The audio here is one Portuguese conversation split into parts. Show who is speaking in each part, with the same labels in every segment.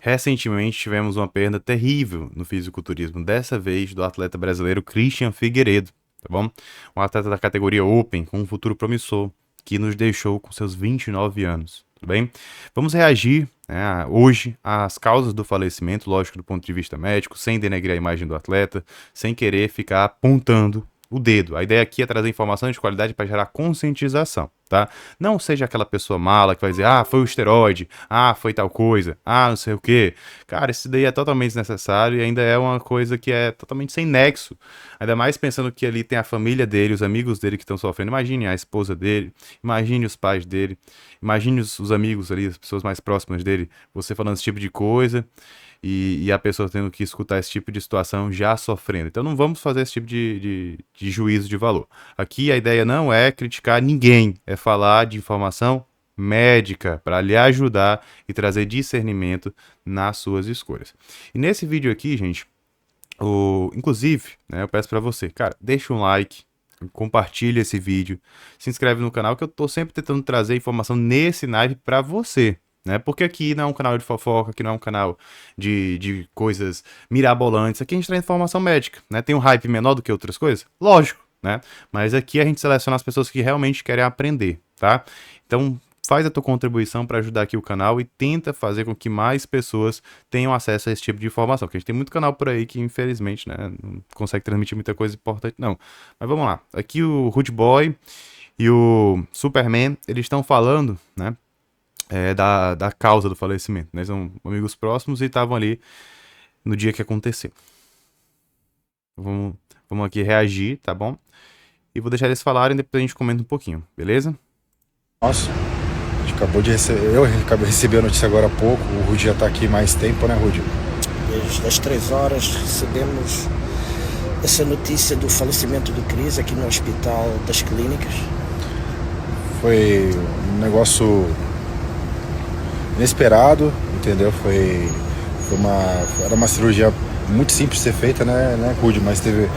Speaker 1: Recentemente tivemos uma perda terrível no fisiculturismo, dessa vez do atleta brasileiro Christian Figueiredo, tá bom? Um atleta da categoria Open com um futuro promissor, que nos deixou com seus 29 anos, tudo bem? Vamos reagir, né, hoje às causas do falecimento, lógico, do ponto de vista médico, sem denegrir a imagem do atleta, sem querer ficar apontando o dedo. A ideia aqui é trazer informação de qualidade para gerar conscientização, tá? Não seja aquela pessoa mala que vai dizer, ah, foi o esteroide, ah, foi tal coisa, ah, não sei o quê. Cara, isso daí é totalmente desnecessário e ainda é uma coisa que é totalmente sem nexo. Ainda mais pensando que ali tem a família dele, os amigos dele que estão sofrendo. Imagine a esposa dele, imagine os pais dele, imagine os amigos ali, as pessoas mais próximas dele, você falando esse tipo de coisa. E a pessoa tendo que escutar esse tipo de situação já sofrendo. Então não vamos fazer esse tipo de juízo de valor. Aqui a ideia não é criticar ninguém, é falar de informação médica para lhe ajudar e trazer discernimento nas suas escolhas. E nesse vídeo aqui, gente, inclusive, né, eu peço para você, cara, deixa um like, compartilha esse vídeo, se inscreve no canal que eu tô sempre tentando trazer informação nesse naipe para você. Né? Porque aqui não é um canal de fofoca, aqui não é um canal de coisas mirabolantes, aqui a gente traz informação médica, né? Tem um hype menor do que outras coisas? Lógico, né? Mas aqui a gente seleciona as pessoas que realmente querem aprender, tá? Então faz a tua contribuição para ajudar aqui o canal e tenta fazer com que mais pessoas tenham acesso a esse tipo de informação, porque a gente tem muito canal por aí que infelizmente, né, não consegue transmitir muita coisa importante não. Mas vamos lá, aqui o Rude Boy e o Superman, eles estão falando, né, da causa do falecimento, né? São amigos próximos e estavam ali no dia que aconteceu. Vamos aqui reagir, tá bom? E vou deixar eles falarem, depois a gente comenta um pouquinho, beleza?
Speaker 2: Nossa, a gente acabou de receber, eu acabei de receber a notícia agora há pouco, o Rudy já tá aqui mais tempo, né, Rudy?
Speaker 3: Desde as 3 horas recebemos essa notícia do falecimento do Cris aqui no Hospital das Clínicas.
Speaker 2: Foi um negócio inesperado, entendeu? Era uma cirurgia muito simples de ser feita, né, Rudy? Mas teve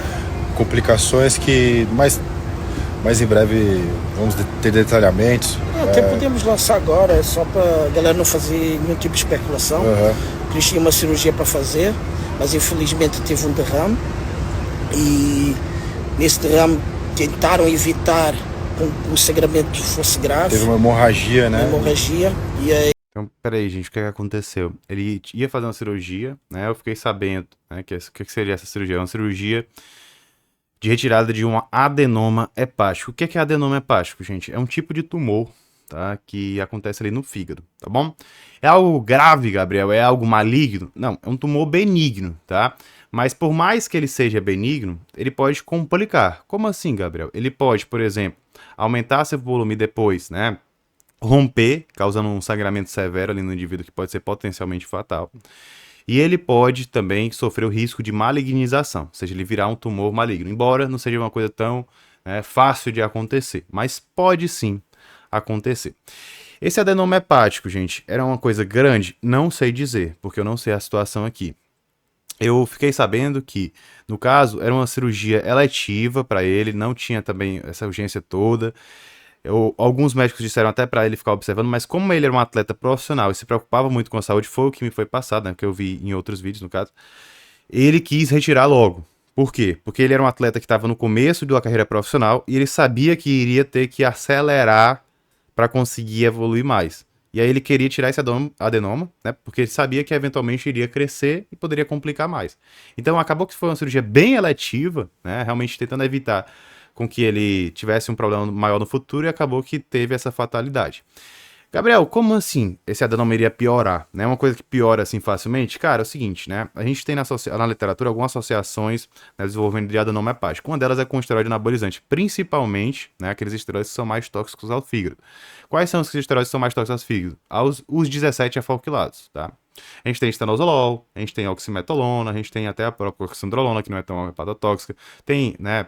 Speaker 2: complicações que mais em breve vamos ter detalhamentos.
Speaker 3: Até podemos lançar agora, só para a galera não fazer nenhum tipo de especulação. O Cris tinha uma cirurgia para fazer, mas infelizmente teve um derrame. E nesse derrame tentaram evitar que o sangramento fosse grave.
Speaker 2: Teve uma hemorragia, né?
Speaker 3: Uma hemorragia. E aí...
Speaker 1: Então, peraí, gente, o que aconteceu? Ele ia fazer uma cirurgia, né? Eu fiquei sabendo, né, o que seria essa cirurgia? Uma cirurgia de retirada de um adenoma hepático. O que é adenoma hepático, gente? É um tipo de tumor, tá? Que acontece ali no fígado, tá bom? É algo grave, Gabriel? É algo maligno? Não, é um tumor benigno, tá? Mas por mais que ele seja benigno, ele pode complicar. Como assim, Gabriel? Ele pode, por exemplo, aumentar seu volume depois, né? Romper, causando um sangramento severo ali no indivíduo que pode ser potencialmente fatal. E ele pode também sofrer o risco de malignização, ou seja, ele virar um tumor maligno, embora não seja uma coisa tão fácil de acontecer, mas pode sim acontecer. Esse adenoma hepático, gente, era uma coisa grande? Não sei dizer, porque eu não sei a situação aqui. Eu fiquei sabendo que, no caso, era uma cirurgia eletiva para ele, não tinha também essa urgência toda. Alguns médicos disseram até para ele ficar observando, mas como ele era um atleta profissional e se preocupava muito com a saúde, foi o que me foi passado, né, que eu vi em outros vídeos, no caso, ele quis retirar logo. Por quê? Porque ele era um atleta que estava no começo da carreira profissional e ele sabia que iria ter que acelerar para conseguir evoluir mais. E aí ele queria tirar esse adenoma, né, porque ele sabia que eventualmente iria crescer e poderia complicar mais. Então acabou que foi uma cirurgia bem eletiva, né, realmente tentando evitar com que ele tivesse um problema maior no futuro e acabou que teve essa fatalidade. Gabriel, como assim esse adenoma iria piorar? Né? Uma coisa que piora assim facilmente? Cara, é o seguinte, né? A gente tem na literatura algumas associações, né, desenvolvimento de adenoma hepático. Uma delas é com esteroide anabolizante, principalmente, né, aqueles esteroides que são mais tóxicos ao fígado. Quais são os esteroides que são mais tóxicos ao fígado? Os 17 afoquilados, tá? A gente tem estanozolol, a gente tem oximetolona, a gente tem até a própria oxandrolona, que não é tão hepatotóxica. Tem, né,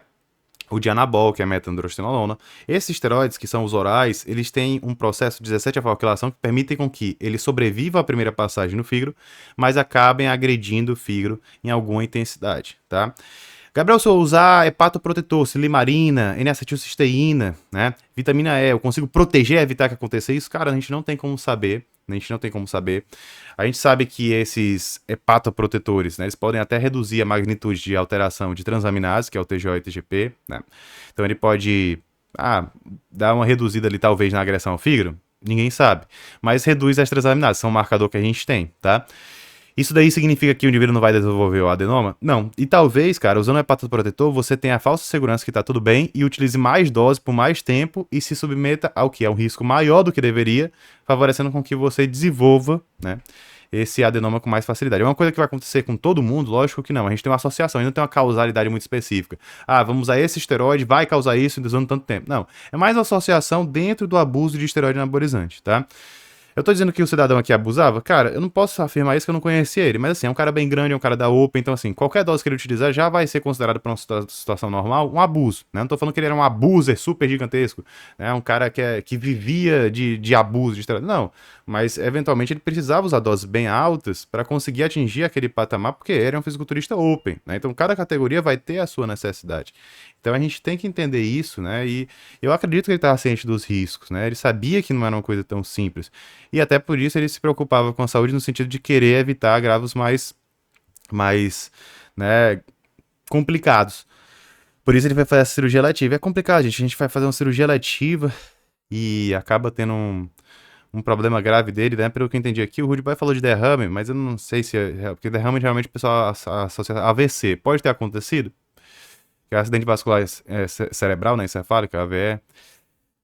Speaker 1: o Dianabol, que é a metandrostenolona. Esses esteroides, que são os orais, eles têm um processo de 17 alquilação que permitem com que ele sobreviva à primeira passagem no fígado, mas acabem agredindo o fígado em alguma intensidade, tá? Gabriel, se eu usar hepatoprotetor, silimarina, N-acetilcisteína, né, vitamina E, eu consigo proteger, evitar que aconteça isso? Cara, a gente não tem como saber. A gente não tem como saber. A gente sabe que esses hepatoprotetores, né, eles podem até reduzir a magnitude de alteração de transaminase, que é o TGO e TGP, né? Então ele pode dar uma reduzida ali talvez na agressão ao fígado, ninguém sabe. Mas reduz as transaminases, são um marcador que a gente tem, tá? Isso daí significa que o indivíduo não vai desenvolver o adenoma? Não. E talvez, cara, usando o hepatoprotetor, você tenha a falsa segurança que tá tudo bem e utilize mais dose por mais tempo e se submeta ao que é um risco maior do que deveria, favorecendo com que você desenvolva, né, esse adenoma com mais facilidade. É uma coisa que vai acontecer com todo mundo? Lógico que não. A gente tem uma associação, ainda não tem uma causalidade muito específica. Vamos usar esse esteroide, vai causar isso usando tanto tempo. Não. É mais uma associação dentro do abuso de esteroide anabolizante, tá? Eu tô dizendo que o cidadão aqui abusava? Cara, eu não posso afirmar isso que eu não conhecia ele, mas assim, é um cara bem grande, é um cara da Open, então assim, qualquer dose que ele utilizar já vai ser considerado para uma situação normal um abuso, né? Não tô falando que ele era um abuser super gigantesco, né? Um cara que vivia de abuso, de esteroide. Não, mas eventualmente ele precisava usar doses bem altas para conseguir atingir aquele patamar, porque ele é um fisiculturista Open, né? Então cada categoria vai ter a sua necessidade. Então a gente tem que entender isso, né? E eu acredito que ele estava ciente dos riscos, né? Ele sabia que não era uma coisa tão simples. E até por isso ele se preocupava com a saúde no sentido de querer evitar agravos mais né, complicados. Por isso ele vai fazer essa cirurgia letiva. É complicado, gente. A gente vai fazer uma cirurgia letiva e acaba tendo um problema grave dele, né? Pelo que eu entendi aqui, o Rudy Boy falou de derrame, mas eu não sei se é... Porque derrame geralmente o pessoal associa a AVC. Pode ter acontecido? Que é acidente vascular cerebral, né, encefálico, AVE.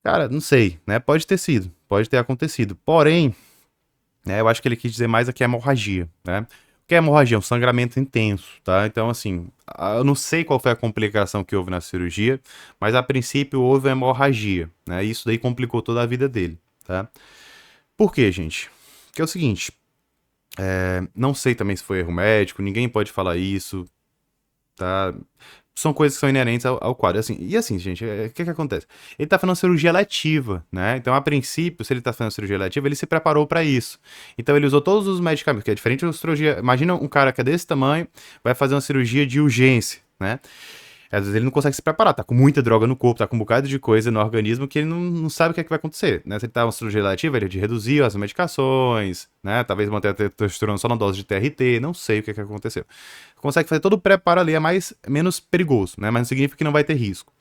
Speaker 1: Cara, não sei, né, pode ter sido, pode ter acontecido. Porém, né, eu acho que ele quis dizer mais aqui a hemorragia, né. O que é hemorragia? É um sangramento intenso, tá? Então, assim, eu não sei qual foi a complicação que houve na cirurgia, mas a princípio houve hemorragia, né, e isso daí complicou toda a vida dele, tá? Por quê, gente? Porque é o seguinte, não sei também se foi erro médico, ninguém pode falar isso, tá? São coisas que são inerentes ao quadro. Assim, e assim, gente, o que acontece? Ele tá fazendo cirurgia letiva, né? Então, a princípio, se ele tá fazendo cirurgia letiva, ele se preparou para isso. Então, ele usou todos os medicamentos, que é diferente da cirurgia. Imagina um cara que é desse tamanho, vai fazer uma cirurgia de urgência, né? Às vezes ele não consegue se preparar, tá com muita droga no corpo, tá com um bocado de coisa no organismo que ele não sabe o que é que vai acontecer, né? Se ele tá uma cirurgia letiva, ele reduzir as medicações, né? Talvez manter a testosterona só na dose de TRT, não sei o que é que aconteceu. Consegue fazer todo o preparo ali, é menos perigoso, né? Mas não significa que não vai ter risco.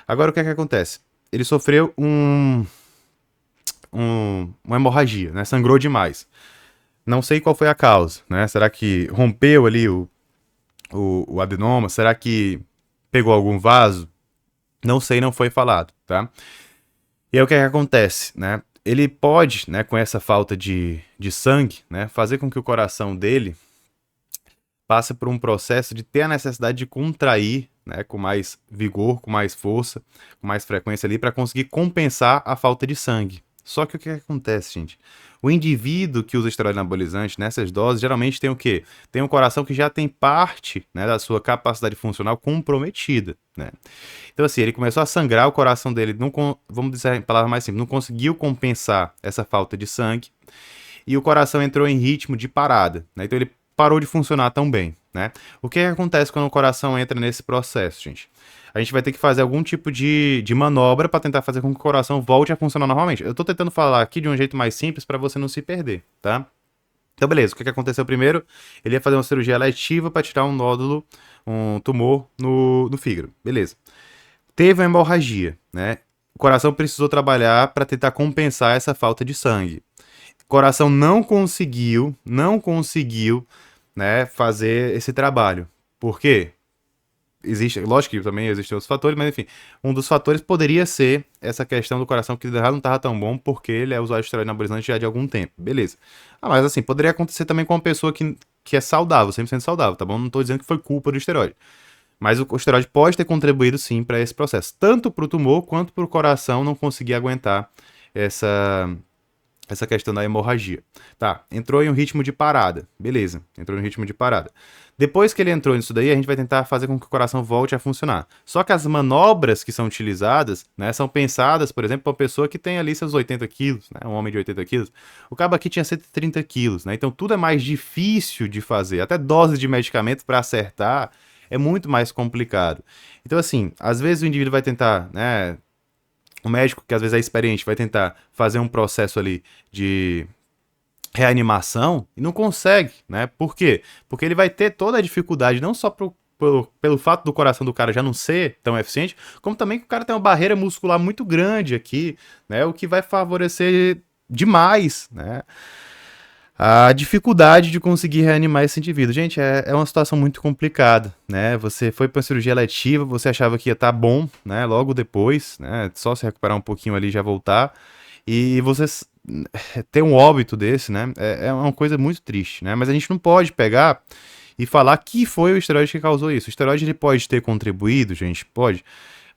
Speaker 1: Agora, o que é que acontece? Ele sofreu uma hemorragia, né? Sangrou demais. Não sei qual foi a causa, né? Será que rompeu ali o adenoma? Será que pegou algum vaso? Não sei, não foi falado, tá? E aí o que é que acontece, né? Ele pode, né, com essa falta de sangue, né, fazer com que o coração dele passe por um processo de ter a necessidade de contrair, né, com mais vigor, com mais força, com mais frequência ali, para conseguir compensar a falta de sangue. Só que o que acontece, gente? O indivíduo que usa esteroide anabolizante nessas doses, geralmente tem o quê? Tem um coração que já tem parte, né, da sua capacidade funcional comprometida, né? Então, assim, ele começou a sangrar, o coração dele, vamos dizer em palavras mais simples, não conseguiu compensar essa falta de sangue, e o coração entrou em ritmo de parada, né? Então, ele parou de funcionar tão bem, né? O que acontece quando o coração entra nesse processo, gente? A gente vai ter que fazer algum tipo de manobra para tentar fazer com que o coração volte a funcionar normalmente. Eu tô tentando falar aqui de um jeito mais simples para você não se perder, tá? Então, beleza, o que aconteceu primeiro? Ele ia fazer uma cirurgia letiva para tirar um nódulo, um tumor no fígado, beleza. Teve uma hemorragia, né? O coração precisou trabalhar para tentar compensar essa falta de sangue. O coração não conseguiu, né, fazer esse trabalho. Por quê? Lógico que também existem outros fatores, mas enfim, um dos fatores poderia ser essa questão do coração que já não estava tão bom porque ele é usuário de esteroide anabolizante já de algum tempo, beleza. Mas assim, poderia acontecer também com uma pessoa que é saudável, 100% saudável, tá bom? Não estou dizendo que foi culpa do esteroide. Mas o esteroide pode ter contribuído sim para esse processo, tanto para o tumor quanto para o coração não conseguir aguentar essa questão da hemorragia. Tá, entrou em um ritmo de parada, beleza, entrou em um ritmo de parada. Depois que ele entrou nisso daí, a gente vai tentar fazer com que o coração volte a funcionar. Só que as manobras que são utilizadas, né, são pensadas, por exemplo, para uma pessoa que tem ali seus 80 quilos, né, um homem de 80 quilos. O cabo aqui tinha 130 quilos, né, então tudo é mais difícil de fazer. Até doses de medicamento para acertar é muito mais complicado. Então, assim, às vezes o indivíduo vai tentar, né, o médico, que às vezes é experiente, vai tentar fazer um processo ali de reanimação e não consegue, né? Por quê? Porque ele vai ter toda a dificuldade, não só pelo fato do coração do cara já não ser tão eficiente, como também que o cara tem uma barreira muscular muito grande aqui, né? O que vai favorecer demais, né? A dificuldade de conseguir reanimar esse indivíduo. Gente, é uma situação muito complicada, né? Você foi para uma cirurgia letiva, você achava que ia estar bom, né? Logo depois, né? Só se recuperar um pouquinho ali e já voltar. E você ter um óbito desse, né? É uma coisa muito triste, né? Mas a gente não pode pegar e falar que foi o esteroide que causou isso. O esteroide ele pode ter contribuído, gente? Pode.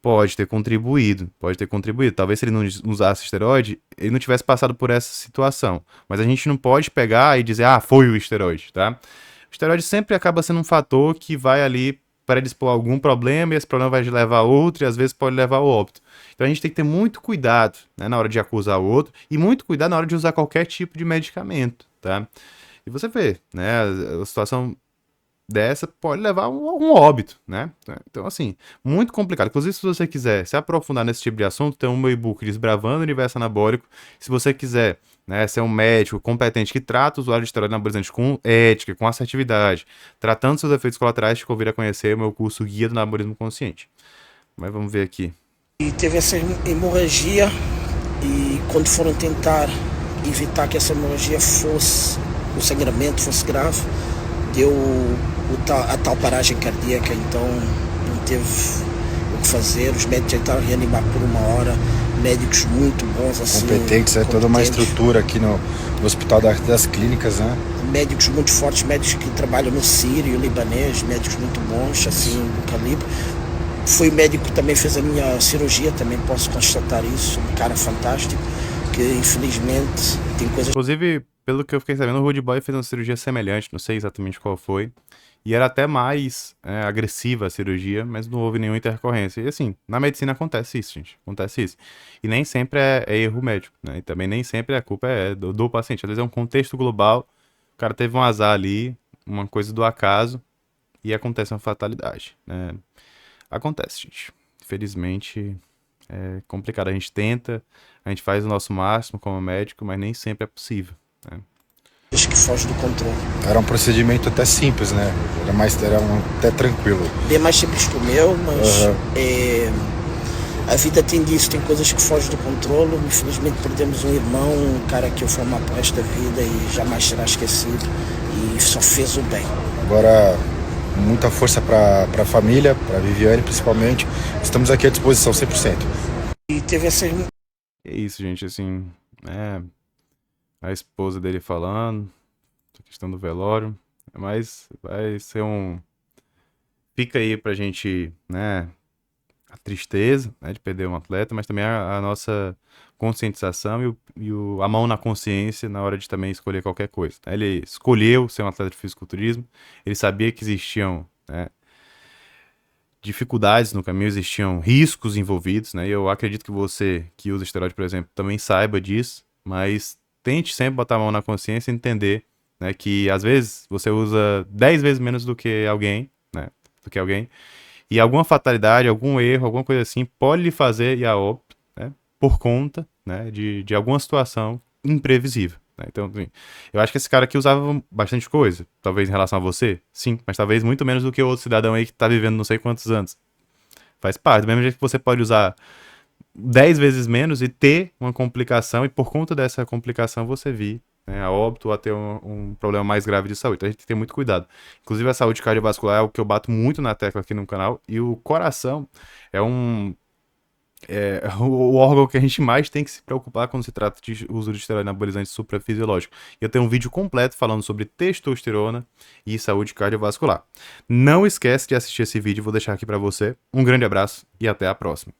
Speaker 1: Pode ter contribuído, pode ter contribuído. Talvez se ele não usasse esteroide, ele não tivesse passado por essa situação. Mas a gente não pode pegar e dizer, ah, foi o esteroide, tá? O esteroide sempre acaba sendo um fator que vai ali predispor a algum problema e esse problema vai levar a outro e às vezes pode levar ao óbito. Então a gente tem que ter muito cuidado, né, na hora de acusar o outro e muito cuidado na hora de usar qualquer tipo de medicamento, tá? E você vê, né, a situação dessa pode levar a um óbito, né? Então, assim, muito complicado. Inclusive, se você quiser se aprofundar nesse tipo de assunto, tem um meu e-book Desbravando o Universo Anabólico. Se você quiser, né, ser um médico competente que trata o usuário de esteroide anabolizante com ética, com assertividade, tratando seus efeitos colaterais, te convido a conhecer o meu curso Guia do Anabolismo Consciente. Mas vamos ver aqui.
Speaker 3: E teve essa hemorragia e quando foram tentar evitar que essa hemorragia fosse, o sangramento fosse grave, deu a tal paragem cardíaca, então não teve o que fazer. Os médicos tentaram reanimar por 1 hora, médicos muito bons, assim,
Speaker 2: competentes, é toda uma estrutura aqui no Hospital das Clínicas, né?
Speaker 3: Médicos muito fortes, médicos que trabalham no Sírio, libanês, médicos muito bons, assim, do calibre. Foi o médico que também fez a minha cirurgia, também posso constatar isso, um cara fantástico, que infelizmente tem coisas...
Speaker 1: Inclusive, pelo que eu fiquei sabendo, o Rude Boy fez uma cirurgia semelhante, não sei exatamente qual foi, e era até mais agressiva a cirurgia, mas não houve nenhuma intercorrência. E assim, na medicina acontece isso, gente, acontece isso. E nem sempre é erro médico, né? E também nem sempre a culpa é do paciente, às vezes é um contexto global, o cara teve um azar ali, uma coisa do acaso, e acontece uma fatalidade, né? Acontece, gente. Infelizmente, é complicado. A gente tenta, a gente faz o nosso máximo como médico, mas nem sempre é possível, né?
Speaker 3: que foge do controle.
Speaker 2: Era um procedimento até simples, né? Era até tranquilo.
Speaker 3: Bem mais simples que o meu, mas a vida tem disso, tem coisas que fogem do controle. Infelizmente perdemos um irmão, um cara que eu fui amar por esta vida e jamais será esquecido. E só fez o bem.
Speaker 2: Agora, muita força para a família, para a Viviane principalmente. Estamos aqui à disposição 100%.
Speaker 3: E teve essa...
Speaker 1: É isso, gente, assim, a esposa dele falando, a questão do velório, mas vai ser fica aí pra gente, né, a tristeza, né, de perder um atleta, mas também a nossa conscientização a mão na consciência na hora de também escolher qualquer coisa, né? Ele escolheu ser um atleta de fisiculturismo, ele sabia que existiam, né, dificuldades no caminho, existiam riscos envolvidos, né? E eu acredito que você que usa esteroide, por exemplo, também saiba disso, mas tente sempre botar a mão na consciência e entender, né, que às vezes você usa 10 vezes menos do que alguém, né, e alguma fatalidade, algum erro, alguma coisa assim, pode lhe fazer ir a óbito, né, por conta, né, de alguma situação imprevisível, né? Então, assim, eu acho que esse cara aqui usava bastante coisa, talvez em relação a você, sim, mas talvez muito menos do que o outro cidadão aí que tá vivendo não sei quantos anos. Faz parte, do mesmo jeito que você pode usar 10 vezes menos e ter uma complicação, e por conta dessa complicação você vir, né, a óbito ou a ter um problema mais grave de saúde. Então a gente tem que ter muito cuidado. Inclusive a saúde cardiovascular é o que eu bato muito na tecla aqui no canal, e o coração é o órgão que a gente mais tem que se preocupar quando se trata de uso de esteroide anabolizante suprafisiológico. E eu tenho um vídeo completo falando sobre testosterona e saúde cardiovascular. Não esquece de assistir esse vídeo, vou deixar aqui para você. Um grande abraço e até a próxima.